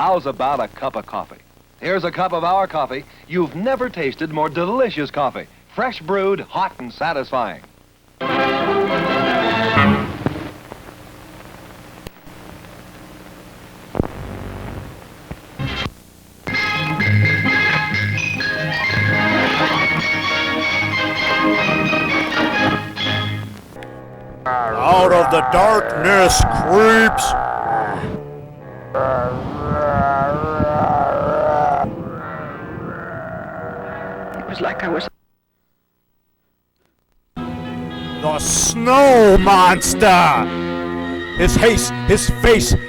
how's about a cup of coffee? Here's a cup of our coffee. You've never tasted more delicious coffee. Fresh brewed, hot and satisfying. Out of the darkness creeps. It was like I was... The snow monster! His face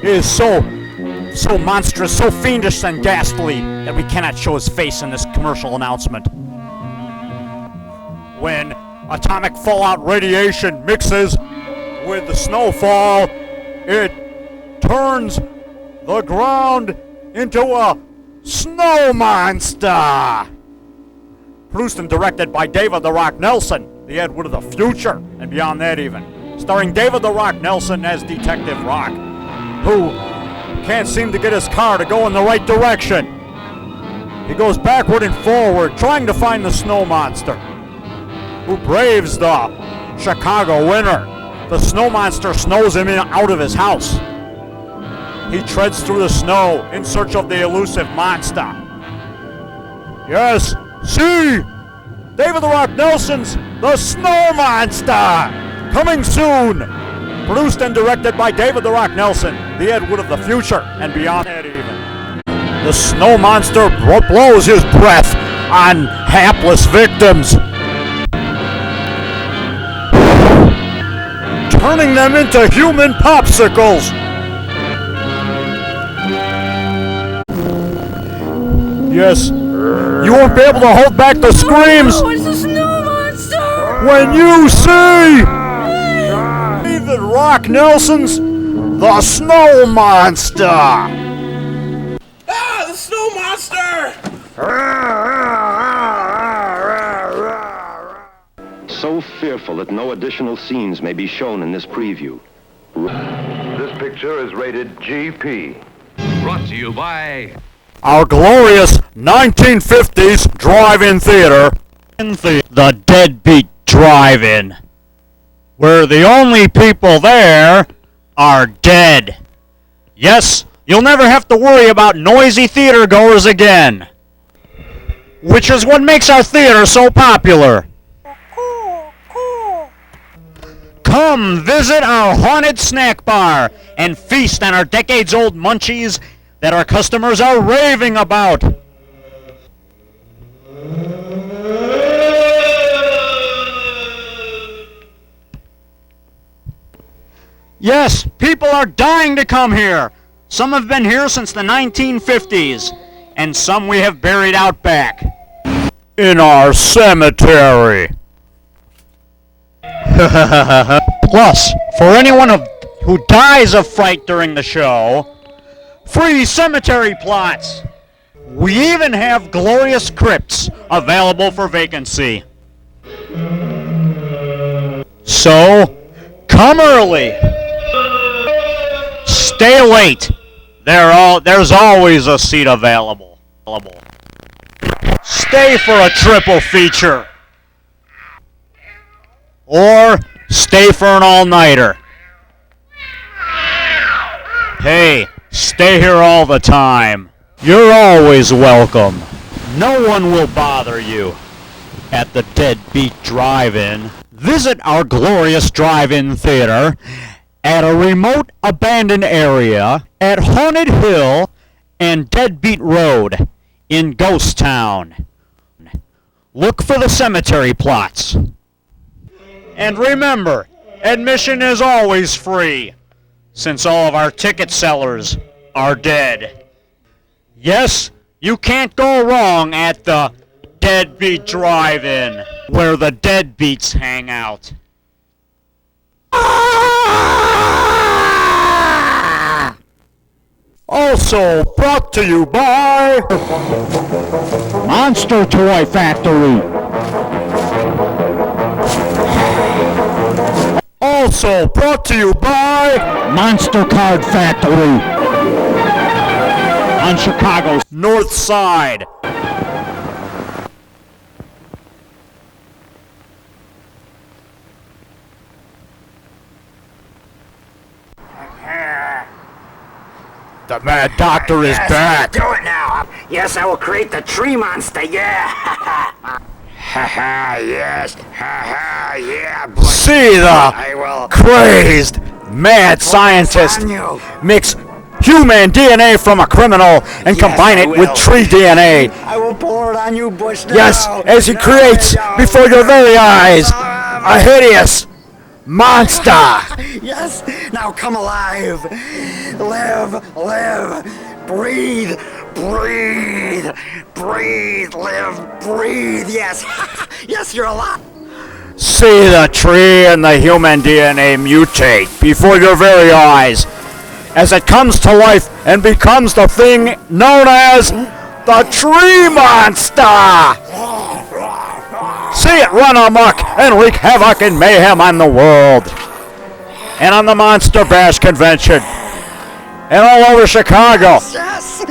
is so monstrous, so fiendish and ghastly that we cannot show his face in this commercial announcement. When atomic fallout radiation mixes with the snowfall, it turns the ground into a snow monster! Produced and directed by David "The Rock" Nelson, the Ed Wood of the future, and beyond that even. Starring David "The Rock" Nelson as Detective Rock, who can't seem to get his car to go in the right direction. He goes backward and forward, trying to find the snow monster, who braves the Chicago winter. The snow monster snows him out of his house. He treads through the snow in search of the elusive monster. Yes, see! David "The Rock" Nelson's The Snow Monster! Coming soon! Produced and directed by David "The Rock" Nelson, the Ed Wood of the future, and beyond that even. The snow monster blows his breath on hapless victims, turning them into human popsicles. Yes, you won't be able to hold back the screams. Oh, it's a snow monster! When you see David Rock Nelson's The Snow Monster. Ah, the snow monster! So fearful that no additional scenes may be shown in this preview. This picture is rated GP. Brought to you by Our glorious 1950s drive-in theater, the Deadbeat DriveIn, where the only people there are dead. Yes, you'll never have to worry about noisy theater goers again, which is what makes our theater so popular. Come visit our haunted snack bar and feast on our decades-old munchies that our customers are raving about. Yes, people are dying to come here. Some have been here since the 1950s, and some we have buried out back in our cemetery. Plus, for anyone who dies of fright during the show, free cemetery plots. We even have glorious crypts available for vacancy. So, come early. Stay late. There's always a seat available. Stay for a triple feature. Or stay for an all-nighter. Hey, stay here all the time. You're always welcome. No one will bother you at the Deadbeat Drive-In. Visit our glorious drive-in theater at a remote abandoned area at Haunted Hill and Deadbeat Road in Ghost Town. Look for the cemetery plots. And remember, admission is always free, since all of our ticket sellers are dead. Yes, you can't go wrong at the Deadbeat Drive-In, where the deadbeats hang out. Also brought to you by Monster Toy Factory. Also brought to you by Monster Card Factory. on Chicago's north side. The Mad Doctor is back. Do it now. Yes, I will create the tree monster. Yeah. Ha ha. Yes. Ha ha. Yeah. Boy. See I the will. crazed mad scientist on you. mix human DNA from a criminal and Yes, combine I it with will. tree DNA. I will pour it on you, Bush. Yes, No, as he no, creates no, before your very eyes no. a hideous monster. Yes. Now come alive. Live. Live. Breathe. Breathe. Breathe. Live. Breathe. Yes. Yes, you're alive. See the tree and the human DNA mutate before your very eyes as it comes to life and becomes the thing known as the tree monster. See it run amok and wreak havoc and mayhem on the world and on the Monster Bash convention and all over Chicago. Yes.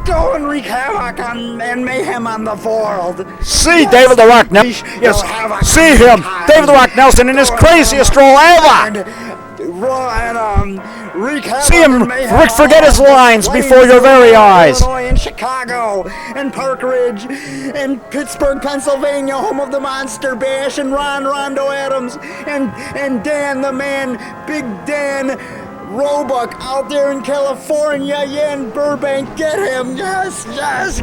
Go and wreak havoc and mayhem on the world. See David the Rock Nelson. Yes, see him, David the Rock Nelson, in his craziest role ever. Wreak havoc See him and mayhem forget his all over lines Plains, before your very eyes. Illinois and Chicago and Park Ridge and Pittsburgh, Pennsylvania, home of the Monster Bash, and Ron Rondo Adams and Dan the Man, Big Dan Roebuck out there in California, yeah, in Burbank. Get him, yes,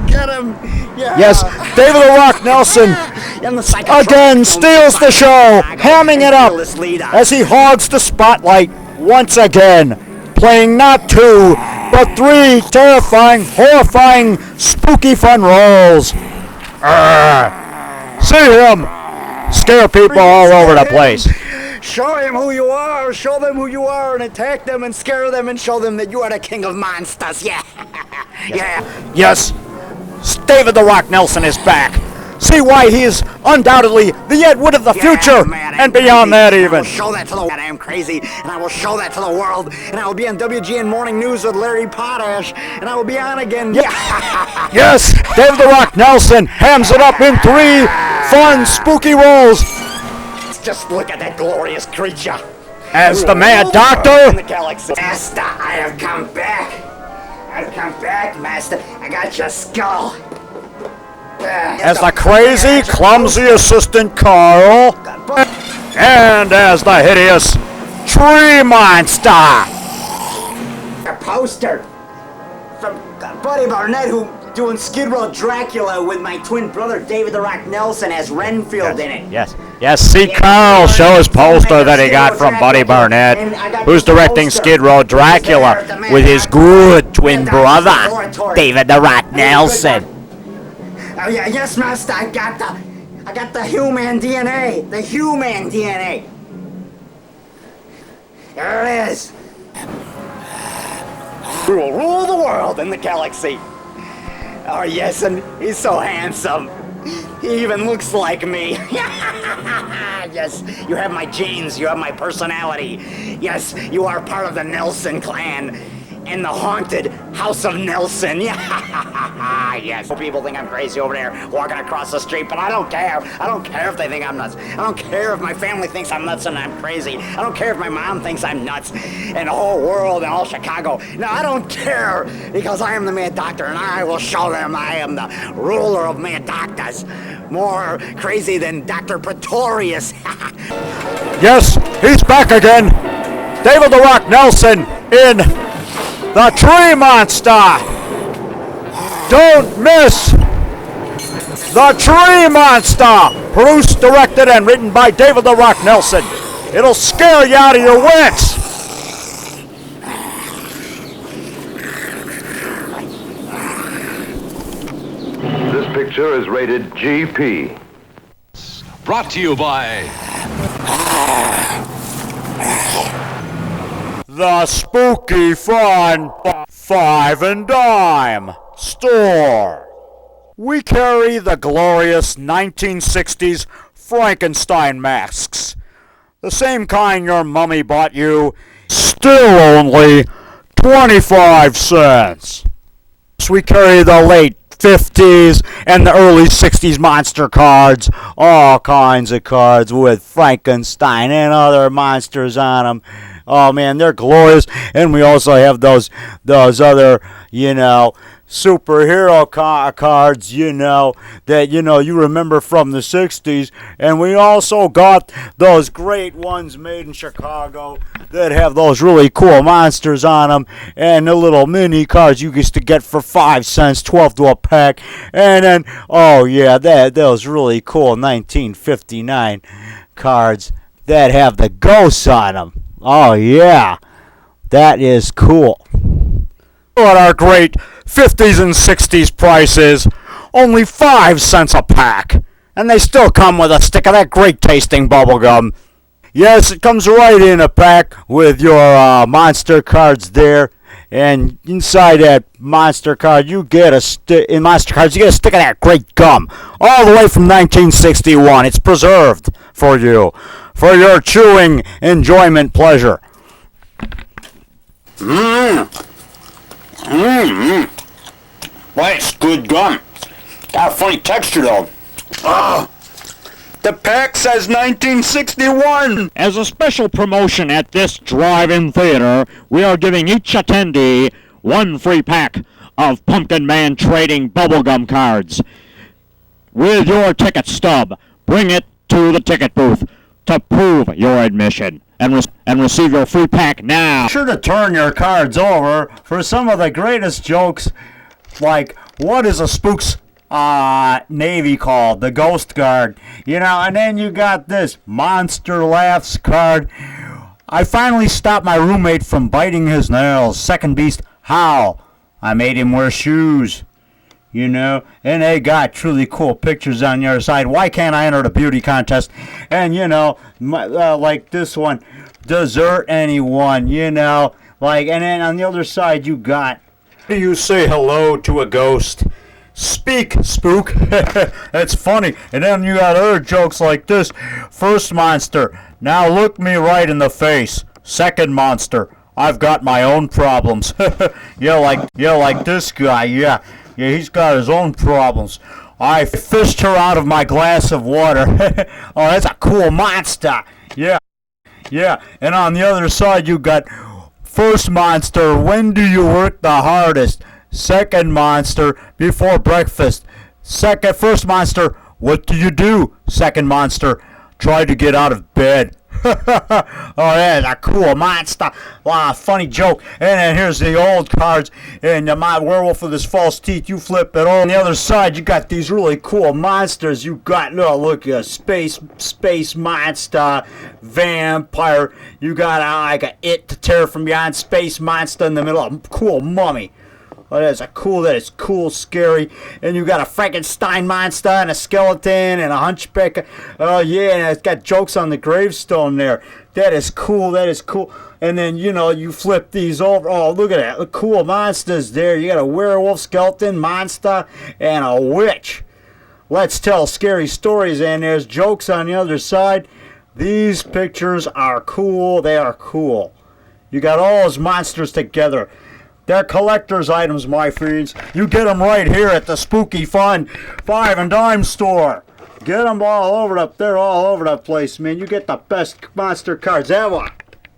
get him, yeah. Yes, David the Rock Nelson And the psychotronic again steals the show, hamming it up fearless leader. as he hogs the spotlight once again, playing not two, but three terrifying, horrifying, spooky fun roles. See him scare people all over the place. Show him who you are, show them who you are, and attack them and scare them and show them that you are the king of monsters, yeah. Yeah. Yes, David the Rock Nelson is back. See why he is undoubtedly the Ed Wood of the future, man, I'm and beyond crazy. that I even. will show that to the world. I am crazy, and I will show that to the world. And I will be on WGN Morning News with Larry Potash, and I will be on again. Yeah. Yes, David the Rock Nelson hams it up in three fun, spooky roles Just look at that glorious creature. as the Mad In Doctor. the galaxy. Master, I have come back. I've come back, Master. I got your skull. As the crazy, clumsy assistant Carl, and as the hideous tree monster. A poster from Buddy Barnett, who doing Skid Row Dracula with my twin brother David the Rock Nelson as Renfield in it. Yes, see Carl show his poster that he got from Buddy Barnett, who's directing Skid Row Dracula with his good twin brother, David the Rock Nelson. Oh yeah, yes, Master. I got the human DNA. The human DNA. There it is. We will rule the world and the galaxy. Oh yes, and he's so handsome. He even looks like me. Yes, you have my genes. You have my personality. Yes, you are part of the Nelson clan. In the haunted House of Nelson. Yes. People think I'm crazy over there walking across the street, but I don't care. I don't care if they think I'm nuts. I don't care if my family thinks I'm nuts and I'm crazy. I don't care if my mom thinks I'm nuts and the whole world and all Chicago. No, I don't care because I am the Mad Doctor and I will show them I am the ruler of Mad Doctors. More crazy than Dr. Pretorius. Yes, he's back again. David the Rock Nelson in The Tree Monster. Don't miss The Tree Monster. Produced, directed, and written by David the Rock Nelson. It'll scare you out of your wits. This picture is rated GP. Brought to you by The Spooky Fun 5 and Dime Store. We carry the glorious 1960s Frankenstein masks. The same kind your mummy bought you, still only 25 cents. We carry the late 50s and the early 60s monster cards. All kinds of cards with Frankenstein and other monsters on them. Oh man, they're glorious. And we also have those other, superhero cards, that, you remember from the 60s. And we also got those great ones made in Chicago that have those really cool monsters on them. And the little mini cards you used to get for 5 cents, 12 to a pack. And then, oh yeah, those really cool 1959 cards that have the ghosts on them. Oh yeah, that is cool. At our great 50s and 60s prices, only 5 cents a pack. And they still come with a stick of that great tasting bubblegum. Yes, it comes right in a pack with your monster cards there. And inside that monster card, you get a stick of that great gum. All the way from 1961. It's preserved for you. For your chewing enjoyment pleasure. That's good gum. Got a funny texture though. The pack says 1961. As a special promotion at this drive-in theater, we are giving each attendee 1 free pack of Pumpkin Man Trading bubblegum cards. With your ticket stub, bring it to the ticket booth to prove your admission and receive your free pack now. Be sure to turn your cards over for some of the greatest jokes, like what is a spook's Navy called? The Ghost Guard. And then you got this Monster Laughs card. I finally stopped my roommate from biting his nails. Second Beast, how? I made him wear shoes. And they got truly cool pictures on the other side. Why can't I enter the beauty contest? And, like this one, desert anyone, and then on the other side you got, do you say hello to a ghost? Speak, spook. That's funny. And then you got other jokes like this. First monster, now look me right in the face. Second monster, I've got my own problems. like this guy, yeah, he's got his own problems. I fished her out of my glass of water. Oh, that's a cool monster. Yeah. And on the other side, you got first monster, when do you work the hardest? Second monster, before breakfast. First monster, what do you do? Second monster, try to get out of bed. Oh, that's a cool monster. Wow, funny joke. And then here's the old cards. And my werewolf with his false teeth. You flip it over. On the other side, you got these really cool monsters. You got, look, space monster, vampire. You got like a It to Terror from Beyond, space monster in the middle. A cool mummy. Oh, that is cool, scary. And you got a Frankenstein monster and a skeleton and a hunchback. Oh, yeah, and it's got jokes on the gravestone there. That is cool. And then, you flip these over. Oh, look at that. The cool monsters there. You got a werewolf, skeleton, monster, and a witch. Let's tell scary stories, and there's jokes on the other side. These pictures are cool. They are cool. You got all those monsters together. They're collector's items, my friends. You get them right here at the Spooky Fun 5 and Dime store. Get them all over the place, man. You get the best monster cards ever.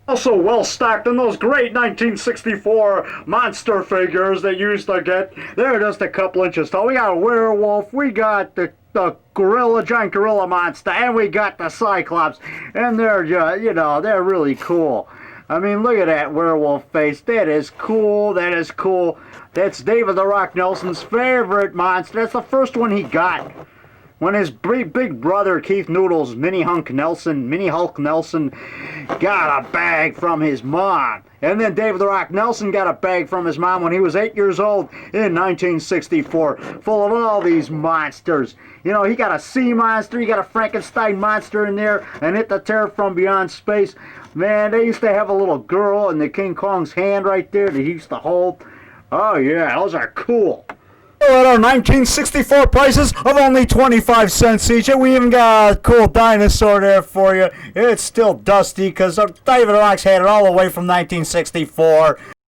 Also well stocked in those great 1964 monster figures that you used to get. They're just a couple inches tall. We got a werewolf. We got the giant gorilla monster, and we got the Cyclops. And they're they're really cool. I mean, look at that werewolf face. That is cool. That's David the Rock Nelson's favorite monster. That's the first one he got. When his big brother, Keith Noodles, Mini Hulk Nelson, got a bag from his mom. And then David the Rock Nelson got a bag from his mom when he was 8 years old in 1964, full of all these monsters. He got a sea monster, he got a Frankenstein monster in there, and It the Terror from Beyond Space. Man, they used to have a little girl in the King Kong's hand right there that he used to hold. Oh yeah, those are cool. At our 1964 prices of only 25 cents each, and we even got a cool dinosaur there for you. It's still dusty because David Rock's had it all the way from 1964.